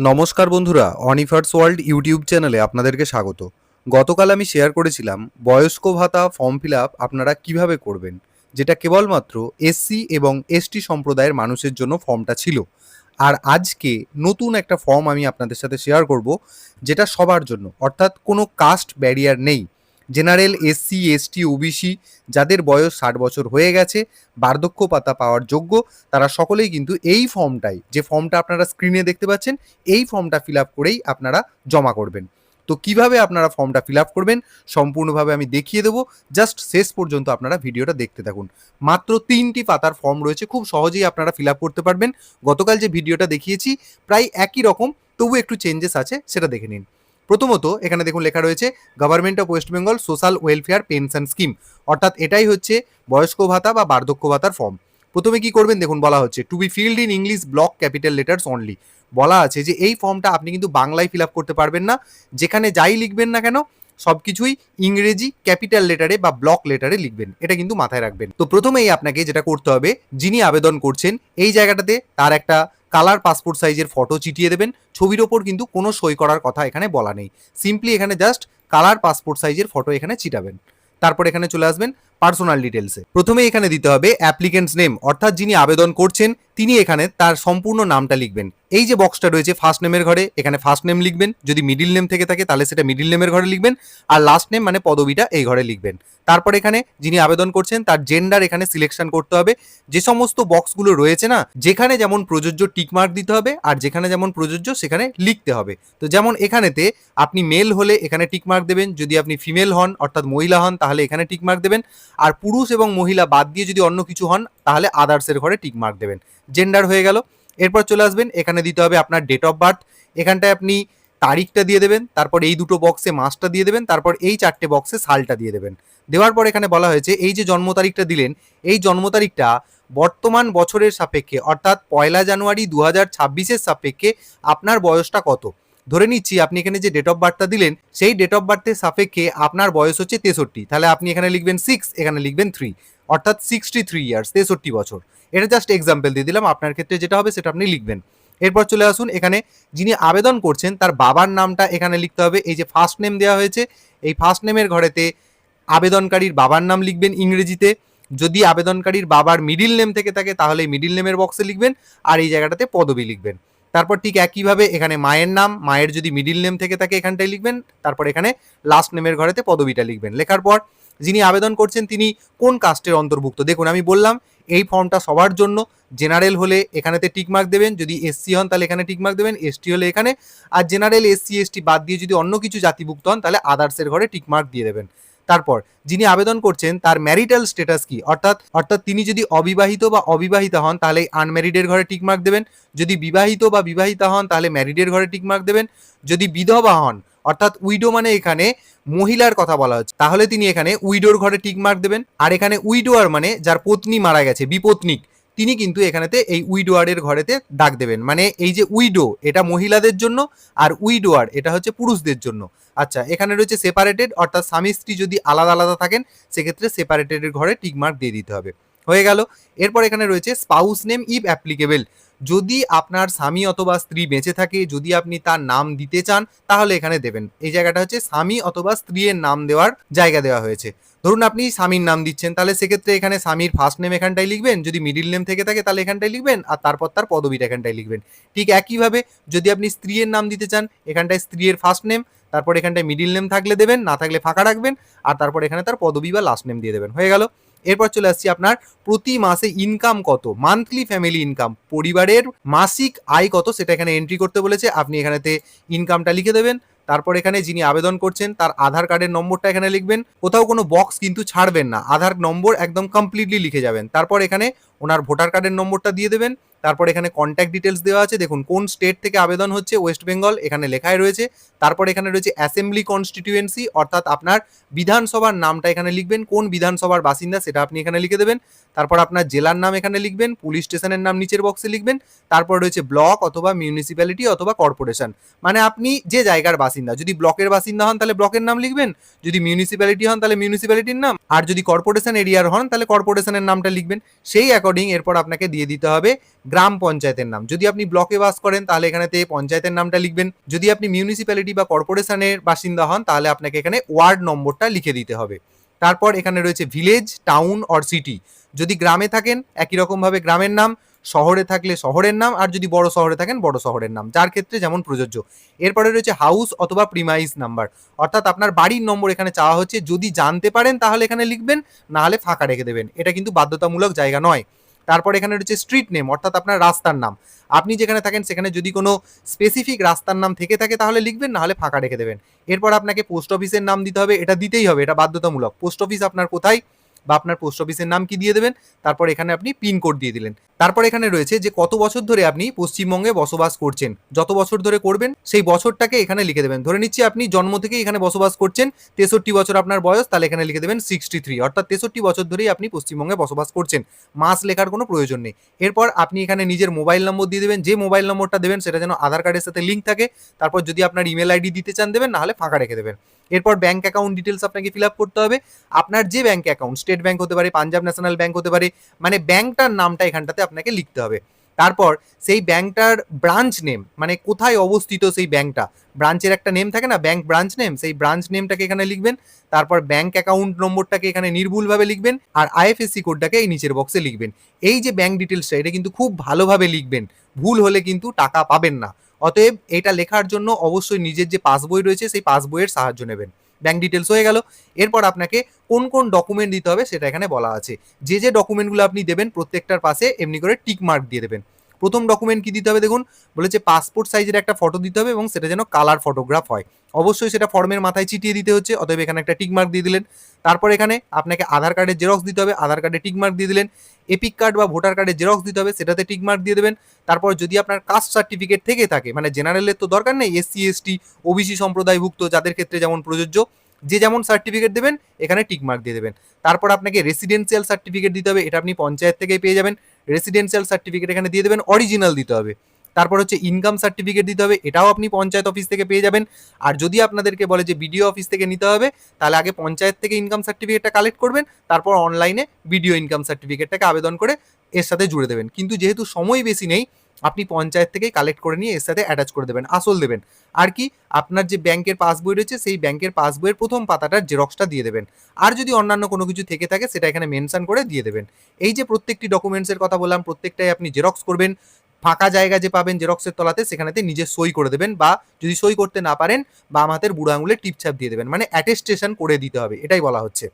নমস্কার বন্ধুরা, অনিফার্স world YouTube চ্যানেলে আপনাদেরকে স্বাগত। গতকাল আমি শেয়ার করেছিলাম বয়স্ক ভাতা ফর্ম ফিল আপ আপনারা কিভাবে করবেন, যেটা কেবলমাত্র এসসি এবং এসটি সম্প্রদায়ের মানুষের জন্য ফর্মটা ছিল। আর আজকে নতুন একটা ফর্ম আমি আপনাদের সাথে শেয়ার করব, যেটা সবার জন্য, অর্থাৎ কোনো কাস্ট ব্যারিয়ার নেই। জেনারেল, এসসি, এসটি, ওবিসি যাদের বয়স 60 বছর হয়ে গেছে, বার্ধক্য ভাতা পাওয়ার যোগ্য, তারা সকলেই কিন্তু এই ফর্মটাই, যে ফর্মটা আপনারা স্ক্রিনে দেখতে পাচ্ছেন, এই ফর্মটা ফিল আপ করেই আপনারা জমা করবেন। তো কিভাবে আপনারা ফর্মটা ফিল আপ করবেন সম্পূর্ণভাবে আমি দেখিয়ে দেবো। জাস্ট শেষ পর্যন্ত আপনারা ভিডিওটা দেখতে থাকুন। মাত্র 3টি পাতার ফর্ম রয়েছে, খুব সহজেই আপনারা ফিল আপ করতে পারবেন। গতকাল যে ভিডিওটা দেখিয়েছি প্রায় একই রকম, তবু একটু চেঞ্জেস আছে, সেটা দেখে নিন। প্রথমত এখানে দেখুন লেখা রয়েছে government of West Bengal social welfare pension scheme, অর্থাৎ এটাই হচ্ছে বয়স্ক ভাতা বা বার্ধক্য ভাতার ফর্ম। প্রথমে কি করবেন দেখুন, বলা হচ্ছে to be filled in English block capital letters only. বলা আছে যে এই ফর্মটা আপনি কিন্তু বাংলায় ফিল আপ করতে পারবেন না, যেখানে যাই লিখবেন না কেন সবকিছুই ইংরেজি ক্যাপিটাল লেটারে বা ব্লক লেটারে লিখবেন, এটা কিন্তু মাথায় রাখবেন। তো প্রথমেই আপনাকে যেটা করতে হবে, যিনি আবেদন করছেন এই জায়গাটাতে তার একটা কালার পাসপোর্ট সাইজের ফটো চিটিয়ে দেবেন। ছবির ওপর কিন্তু কোনো সই করার কথা এখানে বলা নেই, সিম্পলি এখানে জাস্ট কালার পাসপোর্ট সাইজের ফটো এখানে চিটাবেন। তারপর এখানে চলে আসবেন পার্সোনাল ডিটেলসে। প্রথমে এখানে দিতে হবে অ্যাপ্লিকেন্টস নেম, অর্থাৎ যিনি আবেদন করছেন তিনি এখানে তার সম্পূর্ণ নামটা লিখবেন। এই যে বক্সটা রয়েছে ফার্স্ট নেমের ঘরে, এখানে ফার্স্ট নেম লিখবেন, যদি মিডিল নেম থেকে থাকে তাহলে সেটা মিডিল নেমের ঘরে লিখবেন, আর লাস্ট নেম মানে পদবিটা এই ঘরে লিখবেন। তারপর এখানে যিনি আবেদন করছেন তার জেন্ডার এখানে সিলেকশন করতে হবে। যে সমস্ত বক্সগুলো রয়েছে না, যেখানে যেমন প্রযোজ্য টিকমার্ক দিতে হবে, আর যেখানে যেমন প্রযোজ্য সেখানে লিখতে হবে। তো যেমন এখানেতে আপনি মেল হলে এখানে টিকমার্ক দেবেন, যদি আপনি ফিমেল হন অর্থাৎ মহিলা হন তাহলে এখানে টিকমার্ক দেবেন, আর পুরুষ এবং মহিলা বাদ দিয়ে যদি অন্য কিছু হন তাহলে আদার্সের ঘরে টিকমার্ক দেবেন। জেন্ডার হয়ে গেল। এরপর চলে আসবেন, এখানে দিতে হবে আপনার ডেট অফ বার্থ। এখানটায় আপনি তারিখটা দিয়ে দেবেন, তারপর এই দুটো বক্সে মাসটা দিয়ে দেবেন, তারপর এই 4টে বক্সে সালটা দিয়ে দেবেন। দেওয়ার পর এখানে বলা হয়েছে এই যে জন্ম তারিখটা দিলেন, এই জন্ম তারিখটা বর্তমান বছরের সাপেক্ষে অর্থাৎ 1 জানুয়ারি 2026-এর সাপেক্ষে আপনার বয়সটা কত। ধরে নিচ্ছি আপনি এখানে যে ডেট অফ বার্থটা দিলেন সেই ডেট অফ বার্থের সাপেক্ষে আপনার বয়স হচ্ছে 63, তাহলে আপনি এখানে লিখবেন 6, এখানে লিখবেন 3, অর্থাৎ 63 ইয়ার্স, 63 বছর। এটা জাস্ট এক্সাম্পল দিয়ে দিলাম, আপনার ক্ষেত্রে যেটা হবে সেটা আপনি লিখবেন। এরপর চলে আসুন, এখানে যিনি আবেদন করছেন তার বাবার নামটা এখানে লিখতে হবে। এই যে ফার্স্ট নেম দেওয়া হয়েছে, এই ফার্স্ট নেমের ঘরেতে আবেদনকারীর বাবার নাম লিখবেন ইংরেজিতে। যদি আবেদনকারীর বাবার মিডিল নেম থেকে থাকে তাহলে মিডিল নেমের বক্সে লিখবেন, আর এই জায়গাটাতে পদবি লিখবেন। তারপর ঠিক একইভাবে এখানে মায়ের নাম, মায়ের যদি মিডিল নেম থেকে থাকে এখানটায় লিখবেন, তারপর এখানে লাস্ট নেমের ঘরেতে পদবিটা লিখবেন। লেখার পর যিনি আবেদন করছেন তিনি কোন কাস্টের অন্তর্ভুক্ত, দেখুন আমি বললাম এই ফর্মটা সবার জন্য। জেনারেল হলে এখানেতে টিকমার্ক দেবেন, যদি এসসি হন তাহলে এখানে টিকমার্ক দেবেন, এসটি হলে এখানে, আর জেনারেল, এসসি, এসটি বাদ দিয়ে যদি অন্য কিছু জাতিভুক্ত হন তাহলে আদার্সের ঘরে টিকমার্ক দিয়ে দেবেন। তারপর যিনি আবেদন করছেন তার ম্যারিটাল স্ট্যাটাস কি, অর্থাৎ তিনি যদি অবিবাহিত বা অবিবাহিতা হন তাহলে আনম্যারিডের ঘরে টিকমার্ক দেবেন, যদি বিবাহিত বা বিবাহিতা হন তাহলে ম্যারিডের ঘরে টিকমার্ক দেবেন, যদি বিধবা হন অর্থাৎ উইডো মানে এখানে মহিলার কথা বলা হচ্ছে তাহলে তিনি এখানে উইডোর ঘরে টিকমার্ক দেবেন, আর এখানে উইডোয়ার মানে যার পত্নী মারা গেছে, বিপত্নিক, তিনি কিন্তু এখানেতে এই উইডোয়ারের ঘরেতে দাগ দেবেন। মানে এই যে উইডো এটা মহিলাদের জন্য, আর উইডোয়ার এটা হচ্ছে পুরুষদের জন্য। আচ্ছা, এখানে রয়েছে সেপারেটেড, অর্থাৎ স্বামী স্ত্রী যদি আলাদা আলাদা থাকেন সেক্ষেত্রে সেপারেটেডের ঘরে টিকমার্ক দিয়ে দিতে হবে। হয়ে গেল। এরপর এখানে রয়েছে স্পাউস নেম ইফ অ্যাপ্লিকেবল, যদি আপনার স্বামী অথবা স্ত্রী বেঁচে থাকে, যদি আপনি তার নাম দিতে চান তাহলে এখানে দেবেন। এই জায়গাটা হচ্ছে স্বামী অথবা স্ত্রীর নাম দেওয়ার জায়গা দেওয়া হয়েছে। ধরুন আপনি স্বামীর নাম দিচ্ছেন, তাহলে সেক্ষেত্রে এখানে স্বামীর ফার্স্ট নেম এখানটায় লিখবেন, যদি মিডিল নেম থেকে থাকে তাহলে এখানটায় লিখবেন, আর তারপর তার পদবিটা এখানটায় লিখবেন। ঠিক একইভাবে যদি আপনি স্ত্রীর নাম দিতে চান, এখানটায় স্ত্রীর ফার্স্ট নেম, তারপর এখানটায় মিডিল নেম থাকলে দেবেন, না থাকলে ফাঁকা রাখবেন, আর তারপর এখানে তার পদবি বা লাস্ট নেম দিয়ে দেবেন। হয়ে গেল। এরপর চলে আসছি আপনার প্রতি মাসে ইনকাম কত, মান্থলি ফ্যামিলি ইনকাম, পরিবারের মাসিক আয় কত সেটা এখানে এন্ট্রি করতে বলেছে। আপনি এখানেতে ইনকামটা লিখে দেবেন। তারপর এখানে যিনি আবেদন করছেন তার আধার কার্ডের নম্বরটা এখানে লিখবেন, কোথাও কোনো বক্স কিন্তু ছাড়বেন না, আধার নম্বর একদম কমপ্লিটলি লিখে যাবেন। তারপর এখানে ওনার ভোটার কার্ডের নম্বরটা দিয়ে দেবেন। তারপর এখানে কন্ট্যাক্ট ডিটেলস দেওয়া আছে, দেখুন কোন স্টেট থেকে আবেদন হচ্ছে, ওয়েস্ট বেঙ্গল এখানে লেখাই রয়েছে। তারপর এখানে রয়েছে অ্যাসেম্বলি কনস্টিটিউয়েন্সি, অর্থাৎ আপনার বিধানসভার নামটা এখানে লিখবেন, কোন বিধানসভার বাসিন্দা সেটা আপনি এখানে লিখে দেবেন। তারপর আপনার জেলার নাম এখানে লিখবেন, পুলিশ স্টেশনের নাম নিচের বক্সে লিখবেন। তারপর রয়েছে ব্লক অথবা মিউনিসিপ্যালিটি অথবা কর্পোরেশন, মানে আপনি যে জায়গার বাসিন্দা, যদি ব্লকের বাসিন্দা হন তাহলে ব্লকের নাম লিখবেন, যদি মিউনিসিপ্যালিটি হন তাহলে মিউনিসিপ্যালিটির নাম, আর যদি কর্পোরেশন এরিয়ার হন তাহলে কর্পোরেশনের নামটা লিখবেন। সেই অ্যাকর্ডিং এরপর আপনাকে দিয়ে দিতে হবে গ্রাম পঞ্চায়েতের নাম। যদি আপনি ব্লকে বাস করেন তাহলে এখানেতে পঞ্চায়েতের নামটা লিখবেন। যদি আপনি মিউনিসিপ্যালিটি বা কর্পোরেশনের বাসিন্দা হন তাহলে আপনাকে এখানে ওয়ার্ড নম্বরটা লিখে দিতে হবে। তারপর এখানে রয়েছে ভিলেজ, টাউন অর সিটি। যদি গ্রামে থাকেন একই রকমভাবে গ্রামের নাম, শহরে থাকলে শহরের নাম, আর যদি বড় শহরে থাকেন বড় শহরের নাম, যার ক্ষেত্রে যেমন প্রযোজ্য। এরপরে রয়েছে হাউস অথবা প্রিমাইস নাম্বার, অর্থাৎ আপনার বাড়ির নম্বর এখানে চাওয়া হচ্ছে। যদি জানতে পারেন তাহলে এখানে লিখবেন, না হলে ফাঁকা রেখে দেবেন। এটা কিন্তু বাধ্যতামূলক জায়গা নয়। তারপর এখানে রয়েছে স্ট্রিট নেম, অর্থাৎ আপনার রাস্তার নাম। আপনি যেখানে থাকেন সেখানে যদি কোনো স্পেসিফিক রাস্তার নাম থেকে থাকে তাহলে লিখবেন, না হলে ফাঁকা রেখে দেবেন। এরপর আপনাকে পোস্ট অফিসের নাম দিতে হবে, এটা দিতেই হবে, এটা বাধ্যতামূলক। পোস্ট অফিস আপনার কোথায় বা আপনার পোস্ট অফিসের নাম কি দিয়ে দেবেন। তারপর এখানে আপনি পিন কোড দিয়ে দিলেন। তারপর এখানে রয়েছে যে কত বছর ধরে আপনি পশ্চিমবঙ্গে বসবাস করছেন। যত বছর ধরে করবেন সেই বছরটাকে এখানে লিখে দেবেন। ধরে নিচ্ছি আপনি জন্ম থেকেই এখানে বসবাস করছেন, 63 বছর আপনার বয়স, তাহলে এখানে লিখে দেবেন 63, অর্থাৎ 63 বছর ধরেই আপনি পশ্চিমবঙ্গে বসবাস করছেন। মাস লেখার কোনো প্রয়োজন নেই। এরপর আপনি এখানে নিজের মোবাইল নম্বর দিয়ে দেবেন। যে মোবাইল নম্বরটা দেবেন সেটা যেন আধার কার্ডের সাথে লিঙ্ক থাকে। তারপর যদি আপনার ইমেল আইডি দিতে চান দেবেন, না হলে ফাঁকা রেখে দেবেন। এরপর ব্যাংক অ্যাকাউন্ট ডিটেলস আপনাকে ফিল আপ করতে হবে। আপনার যে ব্যাংক অ্যাকাউন্ট, স্টেট ব্যাংক হতে পারে, পাঞ্জাব ন্যাশনাল ব্যাংক হতে পারে, মানে ব্যাংকটার নামটা এখানটাতে আপনাকে লিখতে হবে। তারপর সেই ব্যাংকটার ব্রাঞ্চ নেম, মানে কোথায় অবস্থিত সেই ব্যাংকটা, ব্রাঞ্চের একটা নেম থাকে না, ব্যাংক ব্রাঞ্চ নেম, সেই ব্রাঞ্চ নেমটাকে এখানে লিখবেন। তারপর ব্যাংক অ্যাকাউন্ট নম্বরটাকে এখানে নির্ভুলভাবে লিখবেন, আর আইএফএসসি কোডটাকে এই নিচের বক্সে লিখবেন। এই যে ব্যাংক ডিটেলসটা, এটা কিন্তু খুব ভালোভাবে লিখবেন, ভুল হলে কিন্তু টাকা পাবেন না। অতএব এটা লেখার জন্য অবশ্যই নিজের যে পাসবই রয়েছে সেই পাসবইয়ের সাহায্য নেবেন। ব্যাংক ডিটেলস হয়ে গেল। এরপর আপনাকে কোন কোন ডকুমেন্ট দিতে হবে সেটা এখানে বলা আছে। যে যে ডকুমেন্টগুলো আপনি দেবেন প্রত্যেকটার পাশে এমনি করে টিক মার্ক দিয়ে দেবেন। প্রথম ডকুমেন্ট কি দিতে হবে দেখুন, বলেছে পাসপোর্ট সাইজের একটা ফটো দিতে হবে এবং সেটা যেন কালার ফটোগ্রাফ হয়। অবশ্যই সেটা ফর্মের মাথায় চিটিয়ে দিতে হচ্ছে, অতএব এখানে একটা টিক মার্ক দিয়ে দিলেন। তারপর এখানে আপনাকে আধার কার্ডের জেরক্স দিতে হবে, আধার কার্ডে টিক মার্ক দিয়ে দিলেন। এপিক কার্ড বা ভোটার কার্ডের জেরক্স দিতে হবে, সেটাতে টিক মার্ক দিয়ে দেবেন। তারপর যদি আপনার কাস্ট সার্টিফিকেট থেকে থাকে, মানে জেনারেলের তো দরকার নেই, এসসি এসটি ওবিসি সম্প্রদায়ভুক্ত যাদের ক্ষেত্রে যেমন প্রযোজ্য, যে যেমন সার্টিফিকেট দেবেন এখানে টিক মার্ক দিয়ে দেবেন। তারপর আপনাকে রেসিডেন্সিয়াল সার্টিফিকেট দিতে হবে, এটা আপনি পঞ্চায়েত থেকেই পেয়ে যাবেন। রেসিডেন্সিয়াল সার্টিফিকেট এখানে দিয়ে দেবেন, অরিজিনাল দিতে হবে। তারপর হচ্ছে ইনকাম সার্টিফিকেট দিতে হবে, এটাও আপনি পঞ্চায়েত অফিস থেকে পেয়ে যাবেন। আর যদি আপনাদেরকে বলে যে বিডিও অফিস থেকে নিতে হবে, তাহলে আগে পঞ্চায়েত থেকে ইনকাম সার্টিফিকেটটা কালেক্ট করবেন, তারপর অনলাইনে বিডিও ইনকাম সার্টিফিকেটটাকে আবেদন করে এর সাথে জুড়ে দেবেন। কিন্তু যেহেতু সময় বেশি নেই, আপনি পঞ্চায়েত থেকেই কালেক্ট করে নিয়ে এর সাথে অ্যাটাচ করে দেবেন, আসল দেবেন। আর কি, আপনার যে ব্যাংকের পাসবই রয়েছে সেই ব্যাংকের পাসবইয়ের প্রথম পাতাটার জেরক্সটা দিয়ে দেবেন। আর যদি অন্যান্য কোনো কিছু থেকে থাকে সেটা এখানে মেনশন করে দিয়ে দেবেন। এই যে প্রত্যেকটি ডকুমেন্টসের কথা বললাম প্রত্যেকটাই আপনি জেরক্স করবেন। ফাঁকা জায়গা যে পাবেন জেরক্সের তলাতে সেখানেতে নিজে সই করে দেবেন, বা যদি সই করতে না পারেন বাম হাতের বুড়ো আঙুলের টিপছাপ দিয়ে দেবেন, মানে অ্যাটেস্টেশন করে দিতে হবে, এটাই বলা হচ্ছে।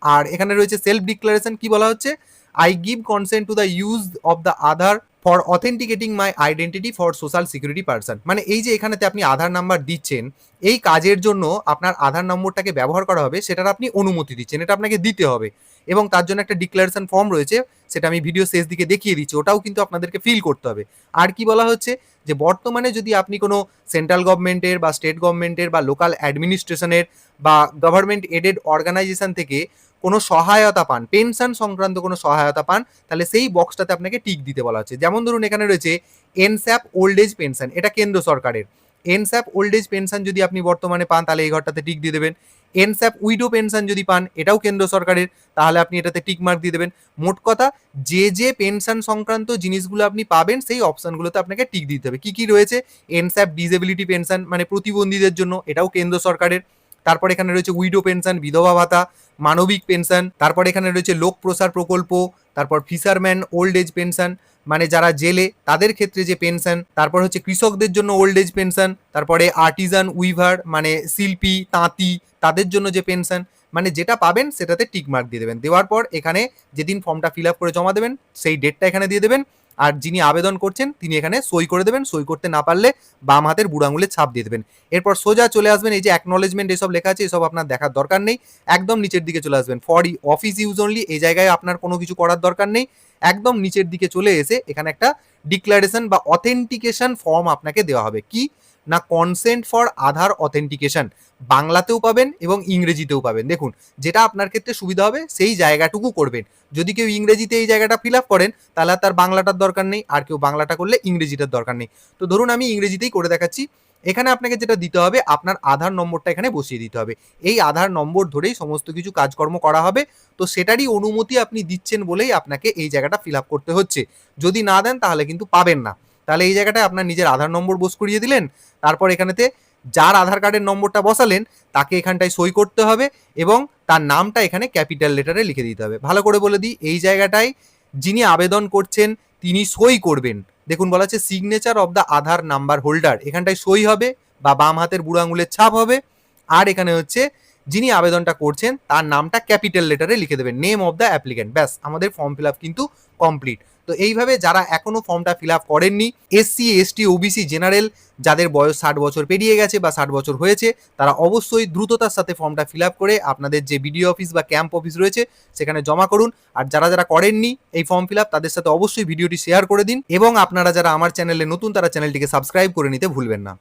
আর এখানে রয়েছে সেলফ ডিক্লারেশন, কি বলা হচ্ছে, I give consent to the use of the Aadhaar for authenticating my identity for social security person. মানে এই যে এখানেতে আপনি আধার নাম্বার দিচ্ছেন, এই কাজের জন্য আপনার আধার নম্বরটাকে ব্যবহার করা হবে সেটার আপনি অনুমতি দিচ্ছেন, এটা আপনাকে দিতে হবে। এবং তার জন্য একটা ডিক্লারেশন ফর্ম রয়েছে, সেটা আমি ভিডিও শেষ দিকে দেখিয়ে দিচ্ছি, ওটাও কিন্তু আপনাদেরকে ফিল করতে হবে। আর কি বলা হচ্ছে, যে বর্তমানে যদি আপনি কোনো সেন্ট্রাল গভর্নমেন্টের বা স্টেট গভর্নমেন্টের বা লোকাল অ্যাডমিনিস্ট্রেশনের বা গভর্নমেন্ট এডেড অর্গানাইজেশন থেকে কোনো সহায়তা পান, পেনশন সংক্রান্ত কোনো সহায়তা পান, তাহলে সেই বক্সটাতে আপনাকে টিক দিতে বলা হচ্ছে। যেমন ধরুন এখানে রয়েছে এনস্যাপ ওল্ড এজ পেনশন, এটা কেন্দ্র সরকারের। এনস্যাপ ওল্ড এজ পেনশন যদি আপনি বর্তমানে পান তাহলে এই ঘরটাতে টিক দিয়ে দেবেন। এনস্যাপ উইডো পেনশন যদি পান, এটাও কেন্দ্র সরকারের, তাহলে আপনি এটাতে টিক মার্ক দিয়ে দেবেন। মোট কথা, যে যে পেনশন সংক্রান্ত জিনিসগুলো আপনি পাবেন সেই অপশনগুলোতে আপনাকে টিক দিতে হবে। কি কি রয়েছে, এনস্যাপ ডিসেবিলিটি পেনশন, মানে প্রতিবন্ধীদের জন্য, এটাও কেন্দ্র সরকারের। তারপর এখানে রয়েছে উইডো পেনশন, বিধবা ভাতা, মানবিক পেনশন। তারপর এখানে রয়েছে লোক প্রসার প্রকল্প। তারপর ফিশারম্যান ওল্ড এজ পেনশন, মানে যারা জেলে তাদের ক্ষেত্রে যে পেনশন। তারপর হচ্ছে কৃষকদের জন্য ওল্ড এজ পেনশন। তারপরে আর্টিজান উইভার, মানে শিল্পী তাঁতি, তাদের জন্য যে পেনশন। মানে যেটা পাবেন সেটাতে টিক মার্ক দিয়ে দেবেন। দেওয়ার পর এখানে যেদিন ফর্মটা ফিল আপ করে জমা দেবেন সেই ডেটটা এখানে দিয়ে দেবেন। আর যিনি আবেদন করছেন তিনি এখানে সই করে দেবেন। সই করতে না পারলে বাম হাতের বুড়ো আঙুলের ছাপ দিয়ে দেবেন। এরপর সোজা চলে আসবেন, এই যে অ্যাকনলেজমেন্ট এসব লেখা আছে এসব আপনার দেখার দরকার নেই, একদম নিচের দিকে চলে আসবেন। ফর অফিস ইউজ অনলি, এই জায়গায় আপনার কোনো কিছু করার দরকার নেই। একদম নিচের দিকে চলে এসে এখানে একটা ডিক্লারেশন বা অথেন্টিকেশন ফর্ম আপনাকে দেওয়া হবে। কি না, কনসেন্ট ফর আধার অথেন্টিকেশন, বাংলাতেও পাবেন এবং ইংরেজিতেও পাবেন। দেখুন যেটা আপনার ক্ষেত্রে সুবিধা হবে সেই জায়গাটুকু করবেন। যদি কেউ ইংরেজিতে এই জায়গাটা ফিল আপ করেন তাহলে তার বাংলাটার দরকার নেই, আর কেউ বাংলাটা করলে ইংরেজিটার দরকার নেই। তো ধরুন আমি ইংরেজিতেই করে দেখাচ্ছি। এখানে আপনাকে যেটা দিতে হবে, আপনার আধার নম্বরটা এখানে বসিয়ে দিতে হবে। এই আধার নম্বর ধরেই সমস্ত কিছু কাজকর্ম করা হবে। তো সেটারই অনুমতি আপনি দিচ্ছেন বলেই আপনাকে এই জায়গাটা ফিল আপ করতে হচ্ছে। যদি না দেন তাহলে কিন্তু পাবেন না। তাহলে এই জায়গাটায় আপনার নিজের আধার নম্বর বোস করিয়ে দিলেন, তারপর এখানেতে যার আধার কার্ডের নম্বরটা বসালেন তাকে এখানটায় সই করতে হবে এবং তার নামটা এখানে ক্যাপিটাল লেটারে লিখে দিতে হবে। ভালো করে বলে দিই, এই জায়গাটায় যিনি আবেদন করছেন তিনি সই করবেন। দেখুন বলা আছে signature of the Aadhaar number holder, এখানটায় সই হবে বা বাম হাতের বুড়ো আঙুলের ছাপ হবে। আর এখানে হচ্ছে যিনি আবেদনটা করছেন তার নামটা ক্যাপিটাল লেটারে লিখে দেবেন, নেম অফ দ্য অ্যাপ্লিক্যান্ট। ব্যাস, আমাদের ফর্ম ফিল আপ কিন্তু কমপ্লিট। তো এইভাবে যারা এখনো ফর্মটা ফিল আপ করেননি, এসসি এসটি ওবিসি জেনারেল যাদের বয়স 60 বছর পেরিয়ে গেছে বা 60 বছর হয়েছে, তারা অবশ্যই দ্রুততার সাথে ফর্মটা ফিল আপ করে আপনাদের যে বিডিও অফিস বা ক্যাম্প অফিস রয়েছে সেখানে জমা করুন। আর যারা যারা করেননি এই ফর্ম ফিল আপ, তাদের সাথে অবশ্যই ভিডিওটি শেয়ার করে দিন এবং আপনারা যারা আমার চ্যানেলে নতুন তারা চ্যানেলটিকে সাবস্ক্রাইব করে নিতে ভুলবেন না।